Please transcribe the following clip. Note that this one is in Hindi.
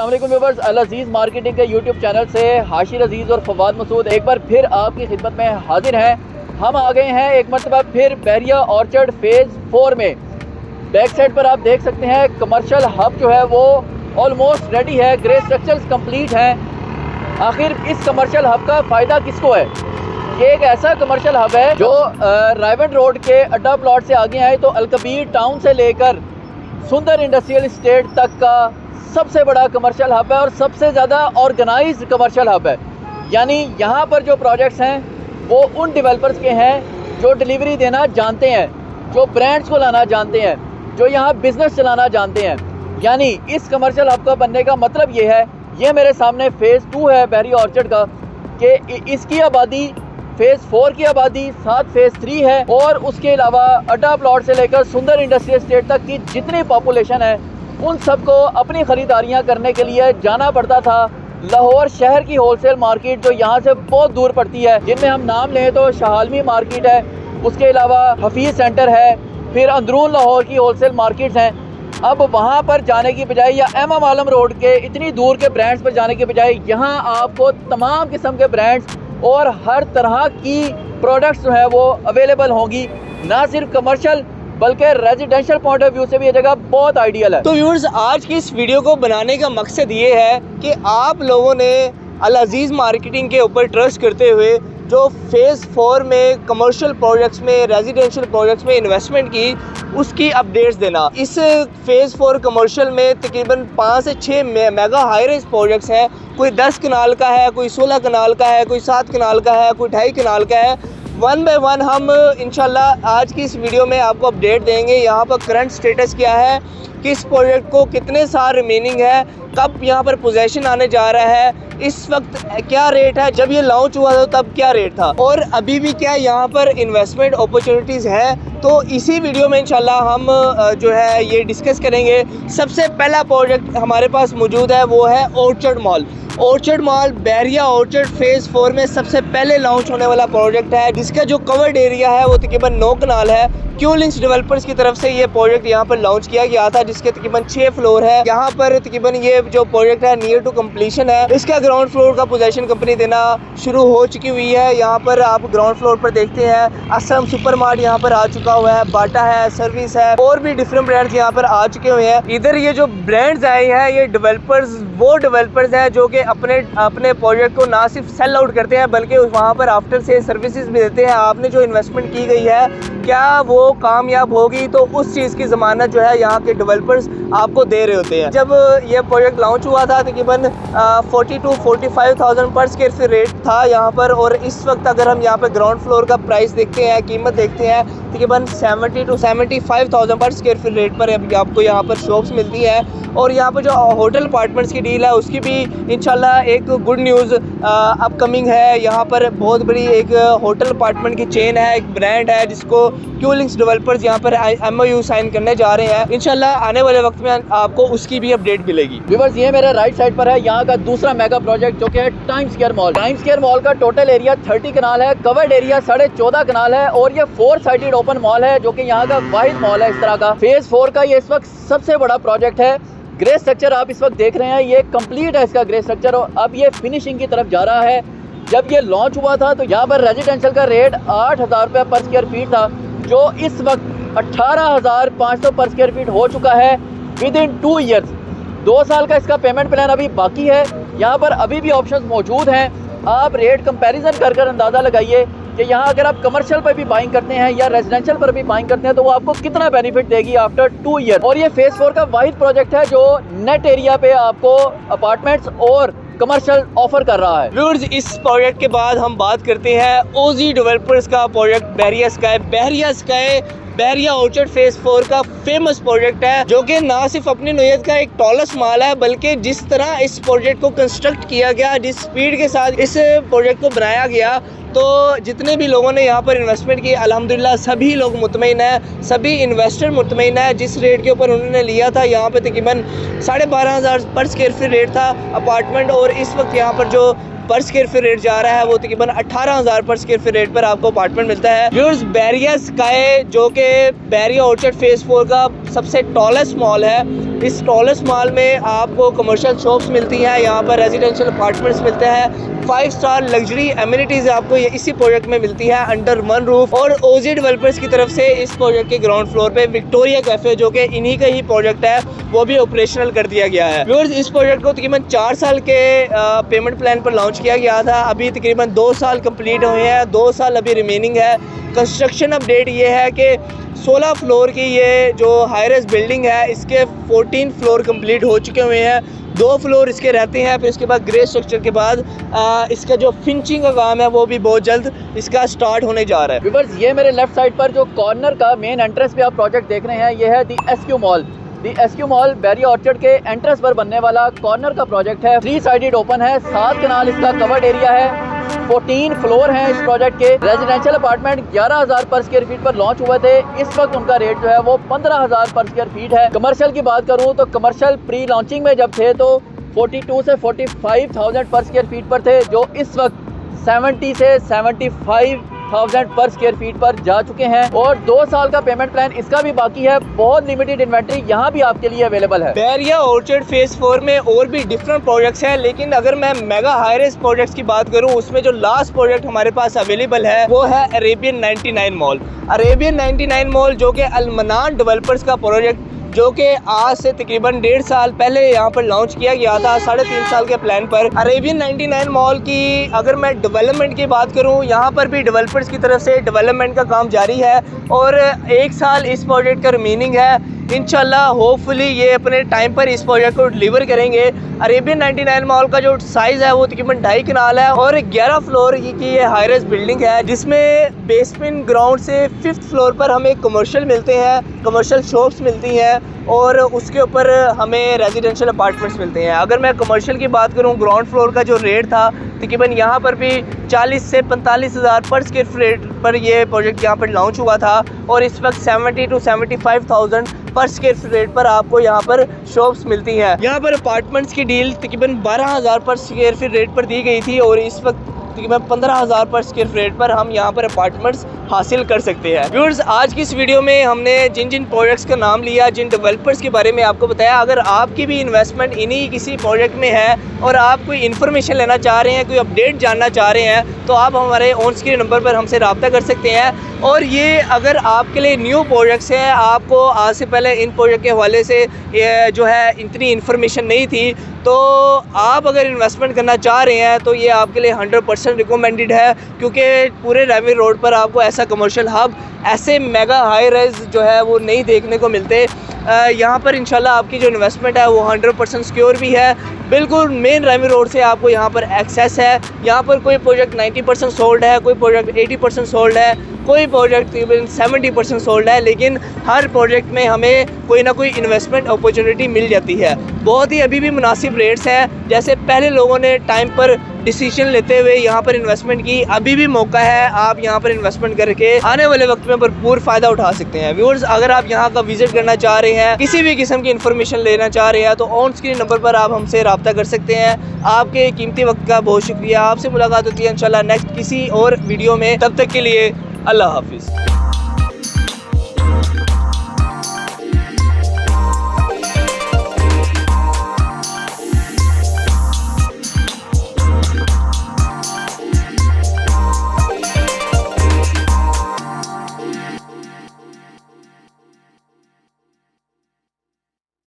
अस्सलाम वालेकुम व्यूअर्स, अल अजीज़ मार्केटिंग के यूट्यूब चैनल से हाशिर अजीज़ और फवाद मसूद एक बार फिर आपकी खिदमत में हाजिर हैं। हम आ गए हैं एक मरतबा फिर बहरिया ऑर्चर्ड फेज़ 4 में। बैक साइड पर आप देख सकते हैं कमर्शियल हब जो है वो ऑलमोस्ट रेडी है, ग्रे स्ट्रक्चर्स कंप्लीट हैं। आखिर इस कमर्शियल हब का फ़ायदा किसको है? ये एक ऐसा कमर्शियल हब है जो रायवन रोड के अड्डा प्लॉट से आगे आए तो अलकबीर टाउन से लेकर सुंदर इंडस्ट्रियल इस्टेट तक का सबसे बड़ा कमर्शियल हब है और सबसे ज़्यादा ऑर्गेनाइज्ड कमर्शियल हब है। यानी यहाँ पर जो प्रोजेक्ट्स हैं वो उन डेवलपर्स के हैं जो डिलीवरी देना जानते हैं, जो ब्रांड्स को लाना जानते हैं, जो यहाँ बिज़नेस चलाना जानते हैं। यानी इस कमर्शियल हब का बनने का मतलब ये है, ये मेरे सामने फ़ेज़ 2 है बहरिया ऑर्चर्ड का, कि इसकी आबादी फ़ेज़ 4 की आबादी, साथ फ़ेज़ 3 है और उसके अलावा अड्डा प्लॉट से लेकर सुंदर इंडस्ट्रियल स्टेट तक की जितनी पॉपुलेशन है उन सबको अपनी ख़रीदारियाँ करने के लिए जाना पड़ता था लाहौर शहर की होलसेल मार्केट जो यहाँ से बहुत दूर पड़ती है, जिनमें हम नाम लें तो शाहालमी मार्केट है, उसके अलावा हफीज़ सेंटर है, फिर अंदरून लाहौर की होलसेल मार्केट्स हैं। अब वहाँ पर जाने की बजाय या इमाम आलम रोड के इतनी दूर के ब्रांड्स पर जाने के बजाय यहाँ आपको तमाम किस्म के ब्रांड्स और हर तरह की प्रोडक्ट्स जो है वो अवेलेबल होंगी। ना सिर्फ कमर्शियल बल्कि रेजिडेंशियल पॉइंट ऑफ व्यू से भी ये जगह बहुत आइडियल है। तो व्यूअर्स, आज की इस वीडियो को बनाने का मकसद ये है कि आप लोगों ने अल अजीज़ मार्केटिंग के ऊपर ट्रस्ट करते हुए जो फ़ेज़ 4 में कमर्शियल प्रोजेक्ट्स में, रेजिडेंशियल प्रोजेक्ट्स में इन्वेस्टमेंट की, उसकी अपडेट्स देना। इस फ़ेज़ 4 कमर्शियल में तकरीबन 5 से 6 मेगा हाई रेंज प्रोजेक्ट्स हैं। कोई 10 कनाल का है, कोई 16 कनाल का है, कोई 7 कनाल का है, कोई 2.5 कनाल का है। वन बाय वन हम इंशाल्लाह आज की इस वीडियो में आपको अपडेट देंगे। यहाँ पर करंट स्टेटस क्या है, किस प्रोजेक्ट को कितने साल रिमेनिंग है, कब यहाँ पर पोजेशन आने जा रहा है, इस वक्त क्या रेट है, जब ये लॉन्च हुआ था तब क्या रेट था और अभी भी क्या यहाँ पर इन्वेस्टमेंट अपॉर्चुनिटीज़ है। तो इसी वीडियो में इंशाल्लाह हम जो है ये डिस्कस करेंगे। सबसे पहला प्रोजेक्ट हमारे पास मौजूद है वो है ऑर्चर्ड मॉल। ऑर्चर्ड मॉल बहरिया ऑर्चर्ड फ़ेज़ 4 में सबसे पहले लॉन्च होने वाला प्रोजेक्ट है, जिसका जो कवर्ड एरिया है वो तकरीबन 9 कनाल है। क्यूलिंग्स डेवलपर्स की तरफ से ये प्रोजेक्ट यहाँ पर लॉन्च किया गया था, जिसके तकरीबन 6 फ्लोर है। यहाँ पर तकरीबन ये जो प्रोजेक्ट है नियर टू कंप्लीशन है। इसका ग्राउंड फ्लोर का पोजीशन कंपनी देना शुरू हो चुकी हुई है। यहाँ पर आप ग्राउंड फ्लोर पर देखते हैं असम सुपर मार्ट यहाँ पर आ चुका हुआ है, बाटा है, सर्विस है और भी डिफरेंट ब्रांड्स यहाँ पर आ चुके हुए हैं। इधर ये जो ब्रांड्स आए हैं ये डेवलपर्स, वो डेवलपर्स हैं जो कि अपने प्रोजेक्ट को ना सिर्फ सेल आउट करते हैं बल्कि वहाँ पर आफ्टर सेल सर्विसेज भी देते हैं। आपने जो इन्वेस्टमेंट की गई है क्या वो कामयाब होगी, तो उस चीज़ की ज़मानत जो है यहाँ के डेवलपर्स आपको दे रहे होते हैं। जब ये प्रोजेक्ट लॉन्च हुआ था तकरीबन 40 to 45,000 पर स्क्वायर फीट रेट था यहाँ पर, और इस वक्त अगर हम यहाँ पर ग्राउंड फ्लोर का प्राइस देखते हैं, कीमत देखते हैं, तकरीबन 70 to 75,000 पर स्क्वायर फीट रेट पर अभी आपको यहाँ पर शॉप्स मिलती है। और यहाँ पर जो होटल अपार्टमेंट्स की डील है उसकी भी इंशाल्लाह एक गुड न्यूज़ अपकमिंग है। यहाँ पर बहुत बड़ी एक होटल अपार्टमेंट की चेन है, एक ब्रांड है जिसको क्यूलिंग्स डेवलपर्स यहाँ पर MOU साइन करने जा रहे हैं। इंशाल्लाह आने वाले वक्त में आपको उसकी भी अपडेट मिलेगी। व्यूअर्स, ये मेरे राइट साइड पर है यहाँ का दूसरा मेगा प्रोजेक्ट जो कि है time square mall. Time square mall का टोटल एरिया 30 कनाल है, कवर्ड एरिया 14.5 कनाल है और ये 4 साइडेड ओपन मॉल है जो कि यहाँ का वाहिद मॉल है इस तरह का। फ़ेज़ 4 का ये इस वक्त सबसे बड़ा प्रोजेक्ट है। ग्रे स्ट्रक्चर आप इस वक्त देख रहे हैं, ये कंप्लीट है इसका ग्रे स्ट्रक्चर और अब ये फिनिशिंग की तरफ जा रहा है। जब ये लॉन्च हुआ था तो यहाँ पर रेजिडेंशियल का रेट 8,000 रुपये पर स्क्वायर फीट था, जो इस वक्त 18,500 पर स्क्वायर फीट हो चुका है विद इन 2 ईयर्स। 2 साल का इसका पेमेंट प्लान अभी बाकी है। यहाँ पर अभी भी ऑप्शंस मौजूद हैं। आप रेट कंपैरिजन कर अंदाज़ा लगाइए कि यहाँ अगर आप कमर्शियल पर भी बाइंग करते हैं या रेजिडेंशियल पर भी बाइंग करते हैं तो वो आपको कितना बेनिफिट देगी आफ्टर 2 ईयर। और ये फ़ेज़ 4 का वाहिद प्रोजेक्ट है जो नेट एरिया पे आपको अपार्टमेंट्स और कमर्शियल ऑफर कर रहा है। व्यूअर्स, इस प्रोजेक्ट के बाद हम बात करते हैं ओजी डेवलपर्स का प्रोजेक्ट बहरिया स्काई। बहरिया स्काई बहरिया ऑर्चर्ड फ़ेज़ 4 का फेमस प्रोजेक्ट है जो कि ना सिर्फ अपनी नोयत का एक टॉलेस्ट माल है बल्कि जिस तरह इस प्रोजेक्ट को कंस्ट्रक्ट किया गया, जिस स्पीड के साथ इस प्रोजेक्ट को बनाया गया, तो जितने भी लोगों ने यहाँ पर इन्वेस्टमेंट की अल्हम्दुलिल्लाह सभी लोग मुतमईन हैं, सभी इन्वेस्टर मुतमईन है। जिस रेट के ऊपर उन्होंने लिया था यहाँ पे तकरीबन 12,500 पर स्क्वायर फीट रेट था अपार्टमेंट, और इस वक्त यहाँ पर जो पर स्क्वायर फीट रेट जा रहा है वो तकरीबन 18,000 पर स्क्वायर फीट रेट पर आपको अपार्टमेंट मिलता है। व्यूअर्स, बहरिया स्काई जो कि बहरिया ऑर्चर्ड फ़ेज़ 4 का सबसे टॉलेस्ट मॉल है, इस टॉलेस्ट मॉल में आपको कमर्शियल शॉप्स मिलती हैं, यहाँ पर रेजिडेंशियल अपार्टमेंट्स मिलते हैं, 5 स्टार लग्जरी एमिनिटीज़ आपको ये इसी प्रोजेक्ट में मिलती है अंडर वन रूफ। और ओजी डेवलपर्स की तरफ से इस प्रोजेक्ट के ग्राउंड फ्लोर पे विक्टोरिया कैफ़े, जो कि इन्हीं का ही प्रोजेक्ट है, वो भी ऑपरेशनल कर दिया गया है। व्यूअर्स, इस प्रोजेक्ट को तकरीबन 4 साल के पेमेंट प्लान पर लॉन्च किया गया था। अभी तकरीबन 2 साल कंप्लीट हुए हैं, 2 साल अभी रिमेनिंग है। कंस्ट्रक्शन अपडेट ये है कि 16 फ्लोर की ये जो हाईराइज बिल्डिंग है, इसके 14 फ्लोर कंप्लीट हो चुके हुए हैं, 2 फ्लोर इसके रहते हैं। फिर इसके बाद ग्रे स्ट्रक्चर के बाद इसका जो फिनिशिंग का काम है वो भी बहुत जल्द इसका स्टार्ट होने जा रहा है। व्यूअर्स, ये मेरे लेफ्ट साइड पर जो कॉर्नर का मेन एंट्रेंस पे आप प्रोजेक्ट देख रहे हैं, ये है दी एसक्यू मॉल। दी एसक्यू मॉल बैरिया ऑर्चर्ड के एंट्रेंस पर बनने वाला कॉर्नर का प्रोजेक्ट है। 3 साइडेड ओपन है, 7 कनाल इसका कवर्ड एरिया है, 14 फ्लोर हैं इस प्रोजेक्ट के। रेजिडेंशियल अपार्टमेंट 11,000 पर स्क्वायर फीट पर लॉन्च हुए थे। इस वक्त उनका रेट जो है वो 15,000 पर स्क्वायर फीट है। कमर्शियल की बात करूं तो कमर्शियल प्री लॉन्चिंग में जब थे तो 42 से 45,000 पर स्क्वायर फीट पर थे, जो इस वक्त 70 से 75,000 पर स्क्वायर फीट पर जा चुके हैं। और 2 साल का पेमेंट प्लान इसका भी बाकी है। बहुत लिमिटेड इन्वेंट्री यहाँ भी आपके लिए अवेलेबल है। बैरिया ऑर्चर्ड फेज 4 में और भी डिफरेंट प्रोजेक्ट्स हैं, लेकिन अगर मैं मेगा हाईराइज प्रोजेक्ट्स की बात करूं, उसमें जो लास्ट प्रोजेक्ट हमारे पास अवेलेबल है वो है अरेबियन 99 मॉल। अरेबियन 99 मॉल जो कि अल-मनान डेवलपर्स का प्रोजेक्ट, जो कि आज से तकरीबन 1.5 साल पहले यहाँ पर लॉन्च किया गया था 3.5 साल के प्लान पर। अरेबियन 99 मॉल की अगर मैं डेवलपमेंट की बात करूँ, यहाँ पर भी डेवलपर्स की तरफ से डेवलपमेंट का काम जारी है और 1 साल इस प्रोजेक्ट का रिमेनिंग है। इंशाल्लाह होपफुली ये अपने टाइम पर इस प्रोजेक्ट को डिलीवर करेंगे। अरेबियन 99 मॉल का जो साइज़ है वो तकरीबन 2.5 कनाल है और 11 फ्लोर की ये हाईराइज बिल्डिंग है, जिसमें बेसमेंट ग्राउंड से 5th फ्लोर पर हमें कमर्शियल मिलते हैं, कमर्शियल शॉप्स मिलती हैं और उसके ऊपर हमें रेजिडेंशियल अपार्टमेंट्स मिलते हैं। अगर मैं कमर्शियल की बात करूं, ग्राउंड फ्लोर का जो रेट था तकरीबन यहाँ पर भी 40 से 45,000 पर स्क्वायर फीट पर ये प्रोजेक्ट यहाँ पर लॉन्च हुआ था और इस वक्त 70 to 75,000 पर स्क्वायर फीट पर आपको यहाँ पर शॉप्स मिलती हैं। यहाँ पर अपार्टमेंट्स की डील तकरीबन 12,000 पर स्क्वायर फीट रेट पर दी गई थी और इस वक्त तकरीबन 15,000 पर स्क्वायर फीट पर हम यहाँ पर अपार्टमेंट्स हासिल कर सकते हैं। व्यूअर्स, आज की इस वीडियो में हमने जिन जिन प्रोजेक्ट्स का नाम लिया, जिन डेवलपर्स के बारे में आपको बताया, अगर आपकी भी इन्वेस्टमेंट इन्हीं किसी प्रोजेक्ट में है और आप कोई इन्फॉर्मेशन लेना चाह रहे हैं, कोई अपडेट जानना चाह रहे हैं, तो आप हमारे ऑन स्क्रीन नंबर पर हमसे रब्ता कर सकते हैं। और ये अगर आपके लिए न्यू प्रोजेक्ट्स हैं, आपको आज से पहले इन प्रोजेक्ट के हवाले से जो है इतनी इन्फॉर्मेशन नहीं थी, तो आप अगर इन्वेस्टमेंट करना चाह रहे हैं तो ये आपके लिए 100% रिकमेंडेड है, क्योंकि पूरे रेवी रोड पर आपको ऐसा कमर्शियल हब, ऐसे मेगा हाई राइज जो है वो नहीं देखने को मिलते। यहाँ पर इंशाल्लाह आपकी जो इन्वेस्टमेंट है वो 100% सिक्योर भी है। बिल्कुल मेन रेवी रोड से आपको यहाँ पर एक्सेस है। यहाँ पर कोई प्रोजेक्ट 90% सोल्ड है, कोई प्रोजेक्ट 80% सोल्ड है, कोई प्रोजेक्ट तकरीबन 70% सोल्ड है, लेकिन हर प्रोजेक्ट में हमें कोई ना कोई इन्वेस्टमेंट अपॉर्चुनिटी मिल जाती है। बहुत ही अभी भी मुनासिब रेट्स हैं, जैसे पहले लोगों ने टाइम पर डिसीजन लेते हुए यहाँ पर इन्वेस्टमेंट की, अभी भी मौका है, आप यहाँ पर इन्वेस्टमेंट करके आने वाले वक्त में भरपूर फ़ायदा उठा सकते हैं। व्यूअर्स, अगर आप यहाँ का विजिट करना चाह रहे हैं, किसी भी किस्म की इन्फॉर्मेशन लेना चाह रहे हैं, तो ऑन स्क्रीन नंबर पर आप हमसे रब्ता कर सकते हैं। आपके कीमती वक्त का बहुत शुक्रिया। आपसे मुलाकात होती है इंशाल्लाह नेक्स्ट किसी और वीडियो में। तब तक के लिए अल्लाह हाफिज़।